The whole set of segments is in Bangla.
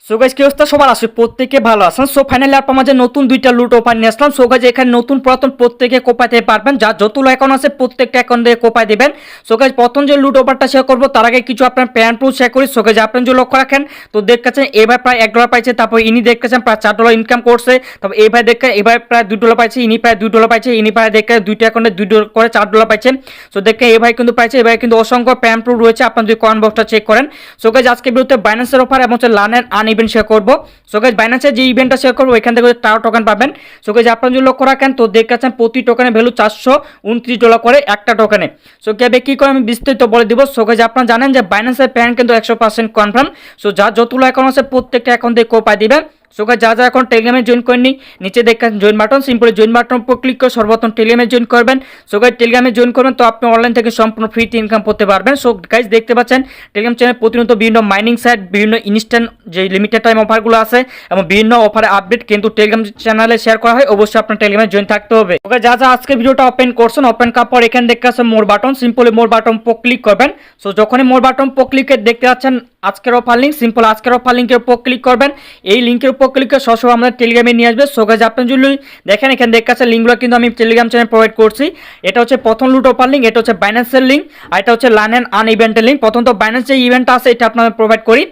সো গাইস কি অবস্থা সবার আছে প্রত্যেকে ভালো আছেন। সো ফাইনালি আপনার মাঝে নতুন দুইটা লুট অফার নিয়ে আসলাম। সো গাইস এখানে নতুন পুরাতন প্রত্যেকে কোপাইতে পারবেন, যা যতগুলো অ্যাকাউন্ট আছে প্রত্যেকটা অ্যাকাউন্ট দিয়ে কোপাই দিবেন। সো গাইস প্রথম যে লুট অফারটা শেয়ার করবো তার আগে কিছু আপনার প্যান প্রুফ শেয়ার করি। সো গাইস আপনি যদি লক্ষ্য রাখেন তো দেখতেছেন এবার প্রায় $1 পাইছে, তারপর ইনি দেখতেছেন প্রায় $4 ইনকাম করছে, তারপর এবার দেখে এবার প্রায় $2 পাইছে, ইনি প্রায় $2 পাইছে, ইনি প্রায় দেখে দুইটা অ্যাকাউন্টে $2 করে $4 পাইছে। সো দেখে এ ভাই কিন্তু পাইছে, এবার কিন্তু অসংখ্য প্যান প্রুফ রয়েছে, আপনার যদি কয়েন বক্সটা চেক করেন। সো গাইস আজকে বিরুদ্ধে বাইন্যান্সের অফার এবং লার্ন আন ইভেন্ট শেয়ার করবো। সো গাইস বাইন্যান্সের যে ইভেন্টটা শেয়ার করবো এখান থেকে টাও টোকেন পাবেন। সো গাইস আপনারা যদি লক্ষ্য রাখেন তো দেখতেছেন প্রতি টোকেনের ভ্যালু $429 করে একটা টোকেনে। সো কিভাবে কি করে আমি বিস্তারিত বলে দিব। সো গাইস আপনারা জানেন যে বাইন্যান্সের প্যান কিন্তু 100% কনফার্ম। সো যা যতগুলো অ্যাকাউন্ট আছে প্রত্যেকটা অ্যাকাউন্ট দিয়ে কোপাই দিবেন। সো গাইস যা এখন টেলিগ্রামে জয়েন করেননি নিচে দেখেন join button, simply join button উপর ক্লিক করে সর্বপ্রথম টেলিগ্রামে জয়েন করবেন। সো গাইস টেলিগ্রামে জয়েন করবেন তো আপনি অনলাইন থেকে সম্পূর্ণ ফ্রিতে ইনকাম করতে পারবেন। সো গাইস দেখতে পাচ্ছেন টেলিগ্রাম চ্যানেলে প্রতিনিয়ত বিভিন্ন মাইনিং সাইট, বিভিন্ন ইনস্ট্যান্ট যে লিমিটেড টাইম অফারগুলো আছে এবং বিভিন্ন অফারে আপডেট কিন্তু টেলিগ্রাম চ্যানেলে শেয়ার করা হয়। অবশ্যই আপনার টেলিগ্রামে জয়েন থাকতে হবে। ওকে যা যা আজকে ভিডিওটা ওপেন করছেন, ওপেন করার পর এখানে দেখতে পাচ্ছেন মোর বাটন, সিম্পলি মোর বাটন উপর ক্লিক করবেন। সো যখনই মোর বাটন উপর ক্লিক করে দেখতে পাচ্ছেন আজকের অফার লিঙ্ক, সিম্পল আজকের অফার লিঙ্কের উপর ক্লিক করবেন। এই লিঙ্কের উপর ক্লিক করে সরাসরি আমাদের টেলিগ্রামে নিয়ে আসবে। সো গাইস আপনি যদি দেখেন এখানে দেখতে পাচ্ছেন লিঙ্কগুলো কিন্তু আমি টেলিগ্রাম চ্যানেল প্রোভাইড করছি। এটা হচ্ছে প্রথম লুট অফার লিঙ্ক, এটা হচ্ছে বাইন্যান্সের লিঙ্ক, আর এটা হচ্ছে লার্ন এন্ড আর্ন ইভেন্টের লিঙ্ক। প্রথম তো বাইন্যান্স যে ইভেন্টটা আছে এটা আপনাদের প্রোভাইড করি।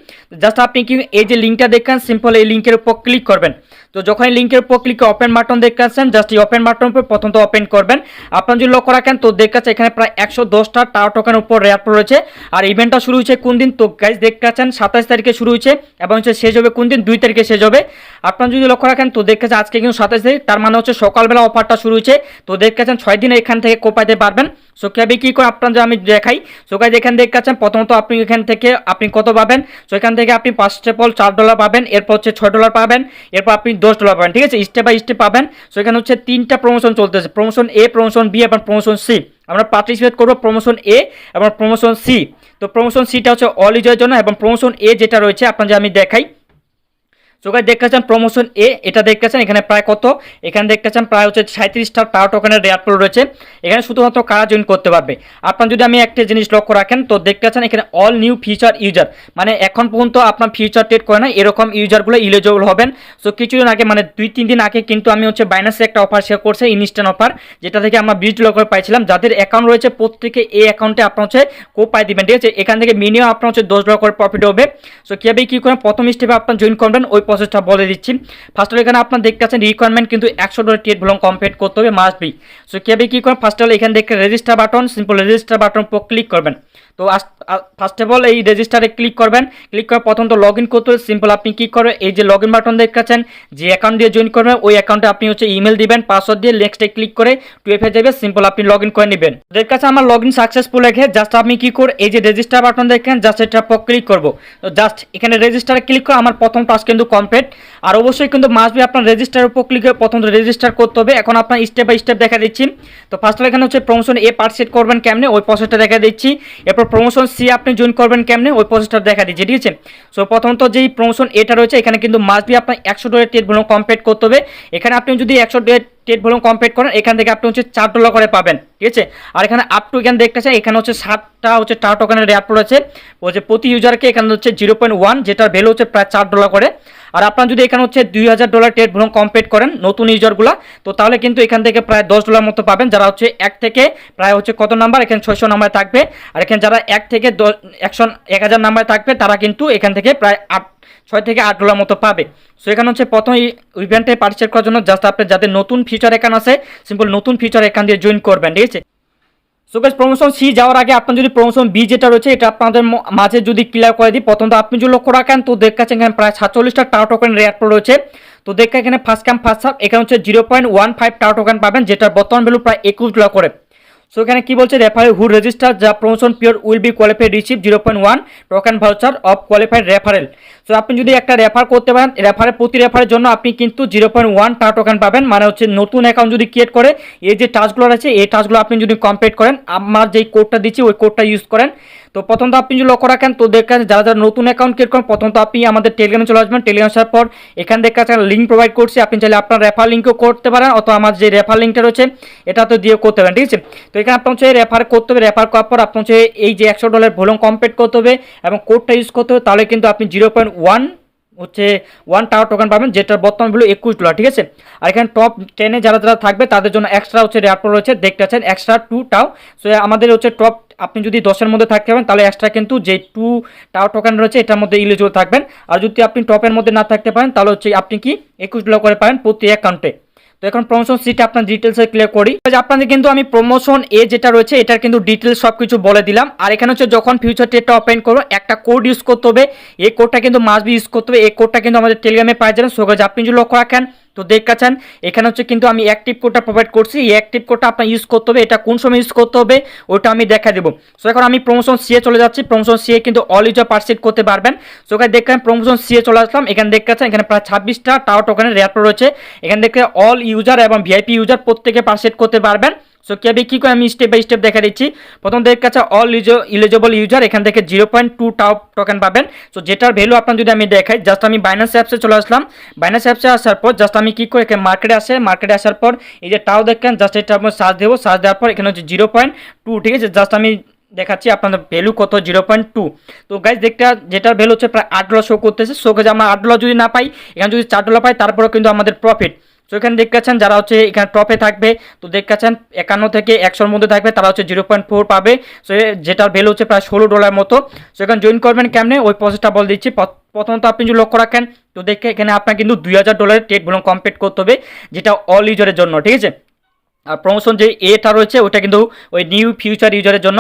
জাস্ট আপনি কি এই যে লিঙ্কটা দেখেন সিম্পল এই লিঙ্কের উপর ক্লিক করবেন। তো যখন এই লিঙ্কের উপর ক্লিক করে ওপেন বাটন দেখতে পাচ্ছেন, জাস্ট এই ওপেন বাটন উপর প্রথম তো ওপেন করবেন। আপনারা যদি লক্ষ্য রাখেন তো দেখতে পাচ্ছেন এখানে প্রায় 110টা টাও টোকেনের উপর রেয়ার রয়েছে। আর ইভেন্টটা শুরু হয়েছে কোন দিন তো গাইস দেখতে পাচ্ছেন 27 তারিখে শুরু হয়েছে এবং শেষ হবে কোন দিন 2 তারিখে শেষ হবে। আপনারা যদি লক্ষ্য রাখেন তো দেখতে পাচ্ছেন আজকে কিন্তু 27 তারিখ, তার মানে হচ্ছে সকালবেলা অফারটা শুরু হয়েছে। তো দেখতে পাচ্ছেন 6 দিন এখান থেকে কোপাইতে পারবেন। সো কিভাবে কি করে আপনারা আমি দেখাই। সো গাইস এখানে দেখতে পাচ্ছেন প্রথমত আপনি এখান থেকে আপনি কত পাবেন। সো এখান থেকে আপনি ফার্স্ট অফ অল $4 পাবেন, এরপর হচ্ছে $6 পাবেন, এরপর আপনি $10 পাবেন, ঠিক আছে, স্টেপ বাই স্টেপ পাবেন। সো এখানে হচ্ছে 3টা প্রমোশন চলতেছে, প্রমোশন এ, প্রমোশন বি এবং প্রমোশন সি। আমরা পার্টিসিপেট করবো প্রমোশন এ এবং প্রমোশন সি। তো প্রমোশন সিটা হচ্ছে অল ইউজারের জন্য এবং প্রমোশন এ যেটা রয়েছে আপনাদের আমি দেখাই। সো গাইস দেখতেছেন প্রমোশন এ, এটা দেখতেছেন এখানে প্রায় কত, এখানে দেখতেছেন প্রায় হচ্ছে 37টা টাও টোকেনের রেয়ার পুল রয়েছে। এখানে শুধুমাত্র কারা জয়েন করতে পারবে। আপনার যদি আমি একটা জিনিস লক্ষ্য রাখেন তো দেখতেছেন এখানে অল নিউ ফিউচার ইউজার, মানে এখন পর্যন্ত আপনার ফিউচার ট্রেড করে না এরকম ইউজারগুলো ইলিজিবল হবেন। সো কিছুদিন আগে মানে 2-3 দিন আগে কিন্তু আমি হচ্ছে বাইন্যান্সে একটা অফার শেয়ার করছে, ইনস্ট্যান্ট অফার, যেটা থেকে আমরা $20 করে পাইছিলাম। যাদের অ্যাকাউন্ট রয়েছে প্রত্যেকে এই অ্যাকাউন্টে আপনার হচ্ছে কোপাই দিবেন, ঠিক আছে। এখান থেকে মিনিমাম আপনার হচ্ছে $10 করে প্রফিট হবে। সো কীভাবে কী করেন প্রথম স্টেপে আপনার জয়েন করবেন ওই প্রসেসটা বলে দিচ্ছি। ফার্স্ট অফ এখানে আপনার দেখতে পাচ্ছেন রিকোয়ারমেন্ট কিন্তু $100 ট্রেড ভলিউম কমপ্লিট করতে হবে, মাস্ট বি। সো কিভাবে কি করেন ফার্স্ট অফ অল এখানে দেখে register button, simple register button উপর ক্লিক করবেন। তো ফার্স্ট অফ অল এই রেজিস্টারে ক্লিক করবেন। ক্লিক করে প্রথম তো লগ ইন করতে হবে, সিম্পল আপনি কি করবেন এই যে লগ ইন বাটন দেখাচ্ছেন যে অ্যাকাউন্ট দিয়ে জয়েন করবেন ওই অ্যাকাউন্টে আপনি হচ্ছে ইমেল দিবেন, পাসওয়ার্ড দিয়ে নেক্সটে ক্লিক করে 2FA যাবে, সিম্পল আপনি লগ ইন করে নেবেন। দেখাচ্ছে আমার লগ ইন সাকসেসফুল রেখে জাস্ট আপনি কি করে এই যে রেজিস্টার বাটন দেখেন জাস্ট এটা উপর ক্লিক করবো। তো জাস্ট এখানে রেজিস্টারে ক্লিক করে আমার প্রথম টাস্ক কিন্তু কমপ্লিট। আর অবশ্যই কিন্তু মাস্ট বি আপনার রেজিস্টার উপর ক্লিক করে প্রথম রেজিস্টার করতে হবে। এখন আপনার স্টেপ বাই স্টেপ দেখা দিচ্ছি। তো ফার্স্ট এখানে হচ্ছে প্রমোশন এ পার্টিসিপেট করবেন কেমনে ওই প্রসেসটা দেখা দিচ্ছি। এরপর প্রমোশন সি আপনি জয়েন করবেন কেমনে ওই প্রসেসটা দেখা দিচ্ছি, ঠিক আছে। সো প্রথমত যেই প্রমোশন এটা রয়েছে এখানে কিন্তু মাস্ট বি আপনার $100 ট্রেড ভলিউম কমপ্লিট করতে হবে। এখানে আপনি যদি $100 ট্রেড ভলিউম কমপ্লিট করেন এখান থেকে আপনি হচ্ছে $4 করে পাবেন, ঠিক আছে। আর এখানে আপ টু এখানে দেখতে চাই এখানে হচ্ছে 7টা হচ্ছে টাও টোকেনের রেয়ার রয়েছে, হচ্ছে প্রতি ইউজারকে এখানে হচ্ছে 0.1 যেটার ভ্যালু হচ্ছে প্রায় $4 করে। আর আপনার যদি এখানে হচ্ছে $2000 ট্রেড ভলিউম কমপ্লিট করেন নতুন ইউজারগুলো তো তাহলে কিন্তু এখান থেকে প্রায় $10 মতো পাবেন। যারা হচ্ছে 1 থেকে প্রায় হচ্ছে কত নাম্বার এখানে 600 নাম্বার থাকবে, আর এখানে যারা 1 থেকে 1000 নাম্বার থাকবে তারা কিন্তু এখান থেকে প্রায় 6 থেকে $8 মতো পাবে। সো এখানে হচ্ছে প্রথম ইভেন্টে পার্টিসিপেট করার জন্য জাস্ট আপনি যাদের নতুন ফিচার অ্যাকাউন্ট আছে সিম্পল নতুন ফিচার অ্যাকাউন্ট দিয়ে জয়েন করবেন, ঠিক আছে। সো গাইস প্রমোশন সি যাওয়ার আগে আপনার যদি প্রমোশন বি যেটা রয়েছে এটা আপনাদের মাঝে যদি ক্লিয়ার করে দিই। প্রথমত আপনি যদি লক্ষ্য রাখেন তো দেখাচ্ছেন এখানে প্রায় 47টা টাও টোকেন রেয়ার রয়েছে। তো দেখা এখানে ফার্স্ট কাম ফার্স্ট সার্ভ এখানে হচ্ছে 0.15 টাও টোকেন পাবেন যেটার বর্তমান ভ্যালু প্রায় $21 করে। সো এখানে কি বলছে referral who register the promotion period will be qualified receive 0.1 token voucher of qualified referral. So আপনি যদি একটা রেফার করতে পারেন রেফারের প্রতি রেফারের জন্য আপনি কিন্তু 0.1 টাও টোকেন পাবেন, মানে হচ্ছে নতুন অ্যাকাউন্ট যদি ক্রিয়েট করে এই যে টাস্কগুলো আছে এই টাস্কগুলো আপনি যদি কমপ্লিট করেন আমার যেই কোডটা দিচ্ছি ওই কোডটা ইউজ করেন। তো প্রথমত আপনি যদি লক্ষ্য রাখেন তো দেখেন যারা যারা নতুন অ্যাকাউন্ট ক্রিয়েট করেন প্রথমত আপনি আমাদের টেলিগ্রামে চলে আসবেন। টেলিগ্রাম আসার পর এখানে দেখে একটা লিঙ্ক প্রোভাইড করছি, আপনি চাইলে আপনার রেফার লিঙ্কও করতে পারেন অথবা আমার যে রেফার লিঙ্কটা রয়েছে এটা তো দিয়ে করতে পারেন, ঠিক আছে। তো এখানে আপনার হচ্ছে রেফার করতে হবে, রেফার করার পর আপনার হচ্ছে এই যে $100 ভলিউম কমপ্লিট করতে হবে এবং কোডটা ইউজ করতে হবে, তাহলে কিন্তু আপনি 0.1 হচ্ছে 1 টাওয়ার টোকেন পাবেন, যেটার বর্তমান ভ্যালু $21। ঠিক আছে। আর এখানে টপ 10 যারা যারা থাকবে তাদের জন্য এক্সট্রা হচ্ছে রেয়ার প্রো রয়েছে, দেখতে পাচ্ছেন এক্সট্রা 2 টাও। সো আমাদের হচ্ছে টপ, আপনি যদি 10-এর মধ্যে থাকতে পারেন তাহলে এক্সট্রা কিন্তু যে 2 টাওয়ার টোকেন রয়েছে এটার মধ্যে ইলিজিবল থাকবেন। আর যদি আপনি টপের মধ্যে না থাকতে পারেন তাহলে হচ্ছে আপনি কি $21 করে পারেন প্রতি অ্যাকাউন্টে। তো এখন প্রমোশন সিটা আপনার ডিটেলসে ক্লিয়ার করি। আপনাদের কিন্তু আমি প্রমোশন এ যেটা রয়েছে এটার কিন্তু ডিটেলস সব কিছু বলে দিলাম। আর এখানে হচ্ছে যখন ফিউচার ট্রেডটা ওপেন করো একটা কোড ইউজ করতে হবে, এই কোডটা কিন্তু মাস্ট বি ইউজ করতে হবে। এই কোডটা কিন্তু আমাদের টেলিগ্রামে পাই যাবেন। সো গাইস আপনি যদি লক্ষ্য রাখেন তো দেখাচ্ছেন এখানে হচ্ছে কিন্তু আমি অ্যাক্টিভ কোডটা প্রোভাইড করছি, এই অ্যাক্টিভ কোডটা আপনার ইউজ করতে হবে। এটা কোন সময় ইউজ করতে হবে ওটা আমি দেখা দেবো। সো এখন আমি প্রমোশন সি এ চলে যাচ্ছি। প্রমোশন সি এ কিন্তু অল ইউজার পার্সিট করতে পারবেন। সো গাইস দেখেন প্রমোশন সি এ চলে আসলাম। এখানে দেখাচ্ছেন এখানে প্রায় 26টা টাওয়ার টোকেনের রেয়ার প্রো রয়েছে। এখানে দেখে অল ইউজার এবং ভিআইপি ইউজার প্রত্যেকে পার্সিট করতে পারবেন। সো কীভাবে কী করে আমি স্টেপ বাই স্টেপ দেখা দিচ্ছি। প্রথম দেখে কাছে অল ইলিজিবল ইউজার, এখান থেকে 0.2 টাও টোকেন পাবেন। সো যেটার ভ্যালু আপনার যদি আমি দেখাই, জাস্ট আমি বাইন্যান্স অ্যাপসে চলে আসলাম। বাইন্যান্স অ্যাপসে আসার পর জাস্ট আমি কী করে মার্কেটে আসে, মার্কেটে আসার পর এই যে টাও দেখেন, জাস্ট এটা আমি সার্চ দেবো। সার্চ দেওয়ার পর এখানে হচ্ছে 0.2, ঠিক আছে। জাস্ট আমি দেখাচ্ছি আপনাদের ভ্যালু কত, 0.2। তো গাইজ দেখতে যেটার ভ্যালু হচ্ছে প্রায় $8 শো করতেছে। সো গাইজ আমরা $8 যদি না পাই, এখানে যদি $4 পাই তারপরেও কিন্তু আমাদের প্রফিট। সো এখানে দেখাচ্ছেন যারা হচ্ছে এখানে টপে থাকবে তো দেখাচ্ছেন 51 থেকে 100-র মধ্যে থাকবে তারা হচ্ছে 0.4 পাবে। সো যেটার ভ্যালু হচ্ছে প্রায় $16 মতো। সো এখানে জয়েন করবেন কেমনে ওই প্রসেসটা বলে দিচ্ছি। প্রথমত আপনি যদি লক্ষ্য রাখেন তো দেখে এখানে আপনার কিন্তু $2000 ট্রেড ভলিউম কমপ্লিট করতে হবে, যেটা অল ইউজারের জন্য, ঠিক আছে। আর প্রমোশন যে এটা রয়েছে ওটা কিন্তু ওই নিউ ফিউচার ইউজারের জন্য।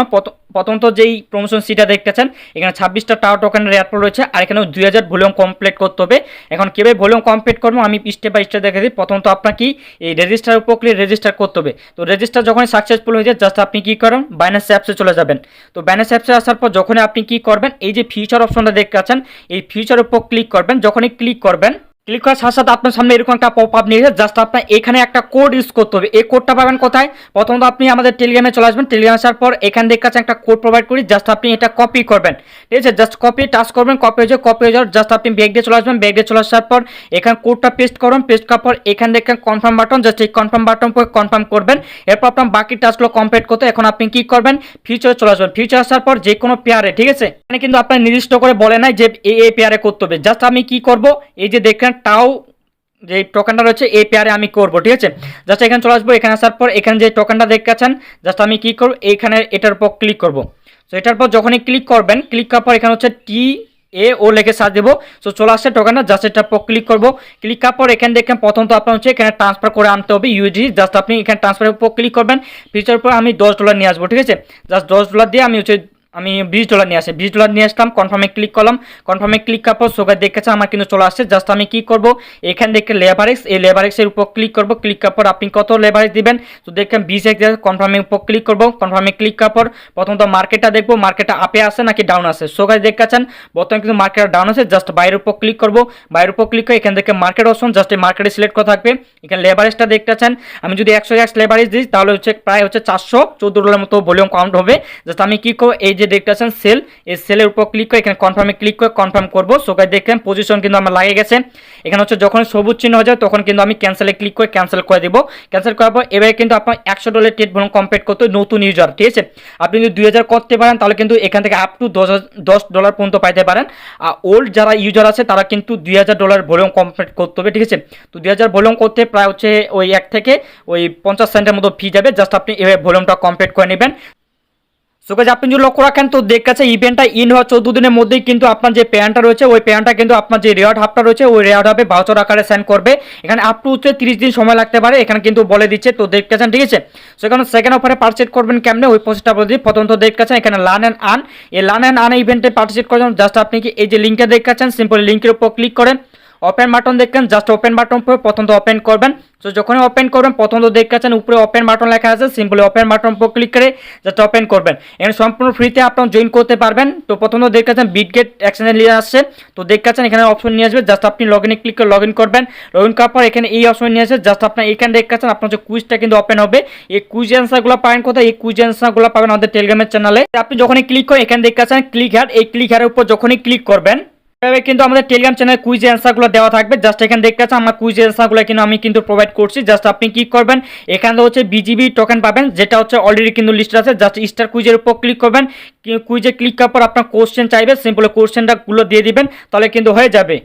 প্রথমত যেই প্রমোশন সিটা দেখতেছেন এখানে 26টা টাওয়ার টোকেনের রেয়ার প্রো রয়েছে, আর এখানে 2000 ভলিউম কমপ্লিট করতে হবে। এখন কীভাবে ভলিউম কমপ্লিট করবো আমি স্টেপ বাই স্টেপ দেখে দিই। প্রথমত আপনাকে এই রেজিস্টার উপর ক্লিক রেজিস্টার করতে হবে। তো রেজিস্টার যখন সাকসেসফুল হয়ে যায় জাস্ট আপনি কী করেন বাইন্যান্স অ্যাপসে চলে যাবেন। তো বাইন্যান্স অ্যাপসে আসার পর যখন আপনি কী করবেন এই যে ফিউচার অপশনটা দেখতে পাচ্ছেন এই ফিউচার উপর ক্লিক করবেন। যখনই ক্লিক করবেন, ক্লিক করার সাথে সাথে আপনার সামনে এরকম একটা পপ আপ নিয়ে জাস্ট আপনার এখানে একটা কোড ইউজ করতে হবে। এই কোডটা পাবেন কোথায়? প্রথমত আপনি আমাদের টেলিগ্রামে চলে আসবেন। টেলিগ্রামে আসার পর এখান থেকে কাছে একটা কোড প্রোভাইড করি, জাস্ট আপনি এটা কপি করবেন, ঠিক আছে। জাস্ট কপি টাচ করবেন, কপি হয়ে যাওয়ার জাস্ট আপনি ব্যাক দিয়ে চলে আসবেন। ব্যাক দিয়ে চলে আসার পর এখানে কোডটা পেস্ট করুন। পেস্ট করার পর এখান থেকে কনফার্ম বাটন, জাস্ট এই কনফার্ম বাটন পর কনফার্ম করবেন। এরপর আপনার বাকি টাস্কগুলো কমপ্লিট করতে এখন আপনি কি করবেন ফিউচারে চলে আসবেন। ফিউচার আসার পর যে কোনো পেয়ারে, ঠিক আছে, এখানে কিন্তু আপনার নির্দিষ্ট করে বলে নাই যে এই পেয়ারে করতে হবে। জাস্ট আমি কি করব এই যে দেখেন টাও যে টোকেনটা রয়েছে এই পেয়ারে আমি করব, ঠিক আছে। জাস্ট এখানে চলে আসবো। এখানে আসার পর এখানে যে টোকেনটা দেখাচ্ছেন জাস্ট আমি কি করব এইখানে এটার উপর ক্লিক করব। সো এটার পর যখনই ক্লিক করবেন, ক্লিক করার পর এখানে হচ্ছে TAO লিখে সার্চ দেবো। সো চলে আসছে টোকেনটা, জাস্ট এটার উপর ক্লিক করব। ক্লিক করার পর এখানে দেখেন প্রথম তো আপনার হচ্ছে এখানে ট্রান্সফার করে আনতে হবে USD। জাস্ট আপনি এখানে ট্রান্সফারের উপর ক্লিক করবেন। ফিচার উপর আমি $10 নিয়ে আসবো, ঠিক আছে। জাস্ট $10 দিয়ে আমি হচ্ছে $20 নিয়ে আসি। $20 নিয়ে আসলাম, কনফার্মে ক্লিক করলাম। কনফার্মে ক্লিক করার পর সোগার দেখেছে আমার কিন্তু চলে আসছে। জাস্ট আমি কি করব এখান থেকে লেভারেক্স, এই লেভারেক্সের উপর ক্লিক করব। ক্লিক করার পর আপনি কত লেভারেক্স দিবেন তো দেখেন 20 কনফার্মের উপর ক্লিক করব। কনফার্মে ক্লিক করার পর প্রথমত মার্কেটটা দেখবো মার্কেটটা আপে আছে নাকি ডাউন আছে। সোগার দেখেছেন বর্তমানে কিন্তু মার্কেট ডাউন আছে। জাস্ট বাইরের উপর ক্লিক করব। বাইরের উপর ক্লিক করে এখান থেকে মার্কেট অপশন, জাস্ট এই মার্কেটে সিলেক্ট করা থাকবে। এখানে লেভারেজটা দেখতেছেন আমি যদি 100x লেভারেজ দিই তাহলে হচ্ছে প্রায় হচ্ছে $414 মতো ভলিউম কাউন্ট হবে। জাস্ট আমি কি করব এই যে দেখতেছেন সেল, এই সেলের উপর ক্লিক করে এখানে কনফার্মে ক্লিক করে কনফার্ম করব। সো গাইস দেখেন পজিশন কিন্তু আমার লাগে গেছে। এখানে হচ্ছে যখন সবুজ চিহ্ন হয়ে যায় তখন কিন্তু আমি ক্যান্সেলে ক্লিক করে ক্যান্সেল করে দেব। ক্যান্সেল করার পর এবারে কিন্তু আপনার $100 ট্রেড ভলিউম কমপ্লিট করতে নতুন ইউজার, ঠিক আছে। আপনি যদি 2000 করতে পারেন তাহলে কিন্তু এখান থেকে আপ টু $10 পর্যন্ত পাইতে পারেন। আর ওল্ড যারা ইউজার আছে তারা কিন্তু $2000 ভলিউম কমপ্লিট করতে হবে, ঠিক আছে। তো 2000 ভলিউম করতে প্রায় হচ্ছে ওই 1 থেকে ওই 50 সেন্টের মতো ফি যাবে। জাস্ট আপনি এভাবে ভলিউমটা কমপ্লিট করে নেবেন। সো গাইস আপনি যদি লক্ষ্য রাখেন তো দেখাচ্ছে ইভেন্টটা ইন হওয়ার 14 দিনের মধ্যেই কিন্তু আপনার যে পেয়ারটা রয়েছে ওই পেয়ারটা কিন্তু আপনার যে রেওয়ার্ড হাবটা রয়েছে ওই রেওয়ার্ড হাবে ভাউচার আকারে সেন্ড করবে। এখানে আপ টু হচ্ছে 30 দিন সময় লাগতে পারে, এখানে কিন্তু বলে দিচ্ছে। তো দেখতেছেন, ঠিক আছে। সো এখানে সেকেন্ড অফারে পারচেজ করবেন কেমনে ওই প্রসেসটা বলে দিই। প্রথমত দেখতেছেন এখানে লার্ন অ্যান্ড আর্ন, এই লার্ন অ্যান্ড আর্ন ইভেন্টে পারচেজ করার জাস্ট আপনি কি এই যে লিঙ্কটা দেখতেছেন সিম্পল লিঙ্কের উপর ক্লিক করেন। ওপেন বাটন দেখেন, জাস্ট ওপেন বাটন পরে প্রথমত ওপেন করবেন। সো যখনই ওপেন করবেন প্রথমত দেখতেছেন উপরে ওপেন বাটন লেখা আছে, সিম্পলি ওপেন বাটন পর ক্লিক করে জাস্ট ওপেন করবেন। এখানে সম্পূর্ণ ফ্রিতে আপনারা জয়েন করতে পারবেন। তো প্রথমত দেখতেছেন বিটগেট এক্সচেঞ্জে নিয়ে আসছে। তো দেখতেছেন এখানে অপশন নিয়ে আসবে, জাস্ট আপনি লগইনে ক্লিক করে লগইন করবেন। লগইন করার পর এখানে এই অপশন নিয়ে আসে, জাস্ট আপনার এখানে দেখতেছেন আপনার যে কুইজটা কিন্তু ওপেন হবে। এই কুইজ অ্যান্সারগুলো পাবেন কোথায়? এই কুইজ অ্যান্সারগুলো পাবেন আমাদের টেলিগ্রামের চ্যানেলে। আপনি যখনই ক্লিক করেন এখানে দেখতেছেন ক্লিক হ্যাড, এই ক্লিক হ্যাডের উপর যখনই ক্লিক করবেন কিন্তু আমাদের টেলিগ্রাম চ্যানেলে কুইজ অ্যান্সারগুলো দেওয়া থাকবে। জাস্ট এখানে দেখতে পাচ্ছেন আমার কুইজ অ্যান্সারগুলো কিন্তু আমি কিন্তু প্রোভাইড করছি। জাস্ট আপনি কি করবেন এখানে হচ্ছে BGB টোকেন পাবেন, যেটা হচ্ছে অলরেডি কিন্তু লিস্ট আছে। জাস্ট স্টার কুইজের উপর ক্লিক করবেন। কুইজে ক্লিক করার পর আপনার কোশ্চেন চাইবে, সিম্পল কোশ্চেনটা গুলো দিয়ে দিবেন তাহলে কিন্তু হয়ে যাবে।